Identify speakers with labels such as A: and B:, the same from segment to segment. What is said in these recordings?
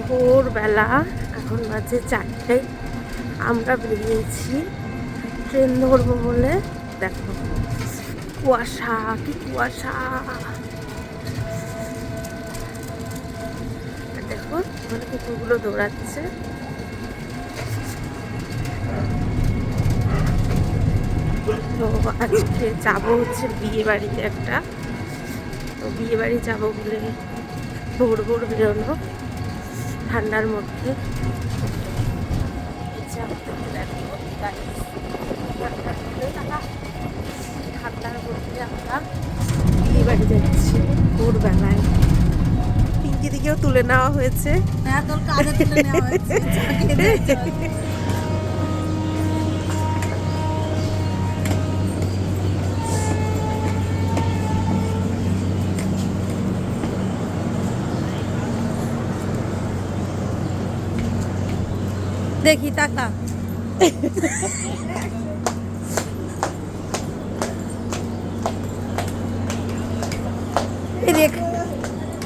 A: ভোরবেলা, এখন বাজে 4টে। আমরা বেরিয়েছি ট্রেন ধরবো বলে। দেখো কুয়াশা, কি কুয়াশা! দেখো ওখানে কুকুরগুলো দৌড়াচ্ছে। তো আজকে যাবো হচ্ছে বিয়ে বাড়িতে একটা। তো বিয়ে বাড়ি যাবো বলে ভোর ভোর বেরোনো ঠান্ডার মধ্যে। ঠান্ডার মধ্যে আমরা বিয়ে বাড়ি যাচ্ছি ভোরবেলায়। পিঙ্কি দিকেও তুলে নেওয়া হয়েছে।
B: হ্যাঁ, তোর কাঁধে তুলে নেওয়া হয়েছে। দেখি টাকা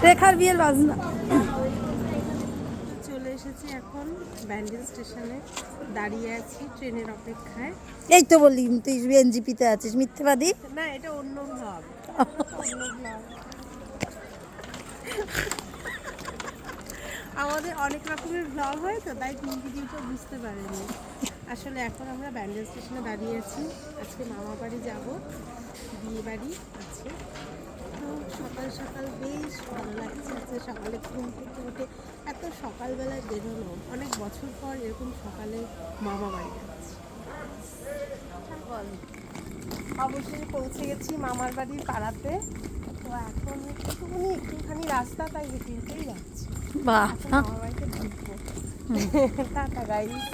B: রেখার বিয়ের বাজনা।
A: চলে এসেছি এখন ব্যান্ডেল স্টেশনে, দাঁড়িয়ে আছি ট্রেনের অপেক্ষায়।
B: এই তো বললি তুই এনজিপিতে আছিস, মিথ্যেবাদী।
A: না, এটা অন্য ব্লগ। আমাদের অনেক রকমের ব্লগ হয় তো, তাই পিঙ্কি দিদিও বুঝতে পারেনি। আসলে এখন আমরা ব্যান্ডেল স্টেশনে দাঁড়িয়ে আছি। আজকে মামা বাড়ি যাবো, বিয়ে বাড়ি আছে। তো সকাল সকাল বেশ ভালো লাগছে। আজকে সকালে ঘুম থেকে উঠে এত সকালবেলায় বেরোনো, অনেক বছর পর এরকম সকালে মামা বাড়ি যাচ্ছি। অবশ্যই পৌঁছে গেছি মামার বাড়ির পাড়াতে। তো এখন একটুখানি রাস্তা, তাই হেঁটে হেঁটেই যাচ্ছি।
B: বাহ,
A: মামার বাড়িতে ঢুকবো। Tata guys.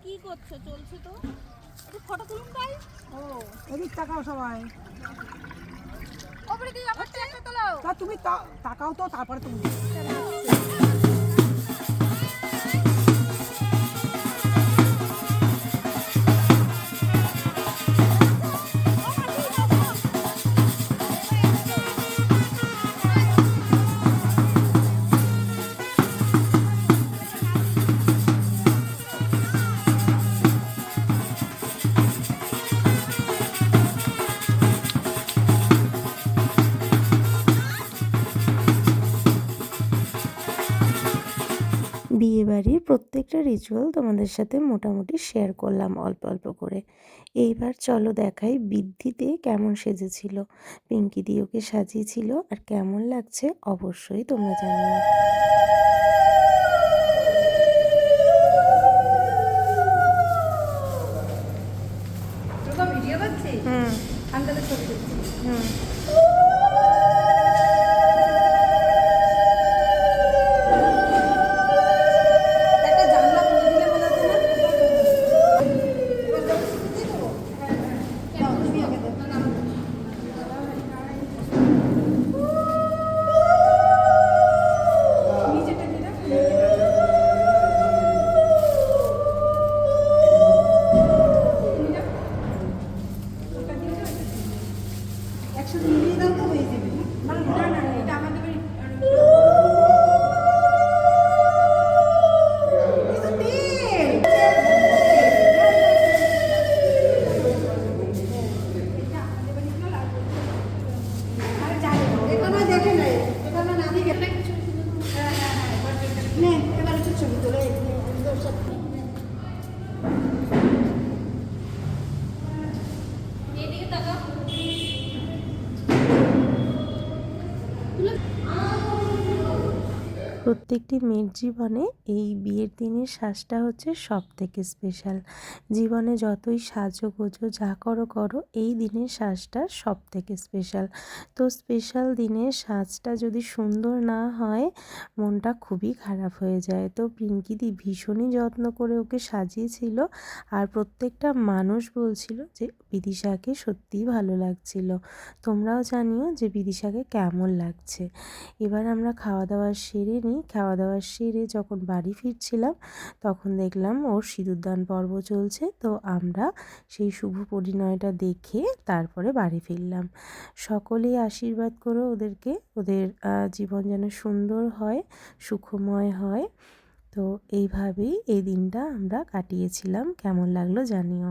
A: কি করছো? চলছে তো, একটু ফটো তুলুন তাই। ও
C: এদিক তাকাও সবাই।
A: ওপরে দিয়ে আমার একটা তোলো।
C: তা তুমি তাকাও তো, তারপরে তুমি
D: বিয়েবাড়ির প্রত্যেকটা রিচুয়াল তোমাদের সাথে মোটামুটি শেয়ার করলাম অল্প অল্প করে। এইবার চলো দেখাই বৃদ্ধিতে কেমন সেজেছিল, পিঙ্কি দি ওকে সাজিয়েছিল, আর কেমন লাগছে অবশ্যই তোমরা জানিও।
B: ভিডিও করছিস? আমি তাহলে ছবি তুলছি। একটা জানলা খুলে দিলে ভালো হতো না? তুমি আগে দাও। একশো
C: দেখে নেই এবার না দিকে হ্যাঁ হ্যাঁ হ্যাঁ নে এবার একটু ছবি তোলে
B: এদিকে তাকাও।
D: প্রত্যেকটি মেয়ের জীবনে এই বিয়ের দিনের সাজটা হচ্ছে সব থেকে স্পেশাল। জীবনে যতই সাজোগোজো যা করো করো, এই দিনের সাজটা সব থেকে স্পেশাল। তো স্পেশাল দিনের সাজটা যদি সুন্দর না হয়, মনটা খুবই খারাপ হয়ে যায়। তো পিঙ্কিদি ভীষণই যত্ন করে ওকে সাজিয়েছিল, আর প্রত্যেকটা মানুষ বলছিল যে বিদিশাকে সত্যিই ভালো লাগছিল। তোমরাও জানিও যে বিদিশাকে কেমন লাগছে। এবার আমরা খাওয়া দাওয়া সেরে নিই। খাওয়া দাওয়া সেরে যখন বাড়ি ফিরছিলাম, তখন দেখলাম ওর সিঁদুরদান পর্ব চলছে। তো আমরা সেই শুভ পরিণয়টা দেখে তারপরে বাড়ি ফিরলাম। সকলেই আশীর্বাদ করো ওদেরকে, ওদের জীবন যেন সুন্দর হয়, সুখময় হয়। তো এইভাবেই এই দিনটা আমরা কাটিয়েছিলাম। কেমন লাগলো জানিও।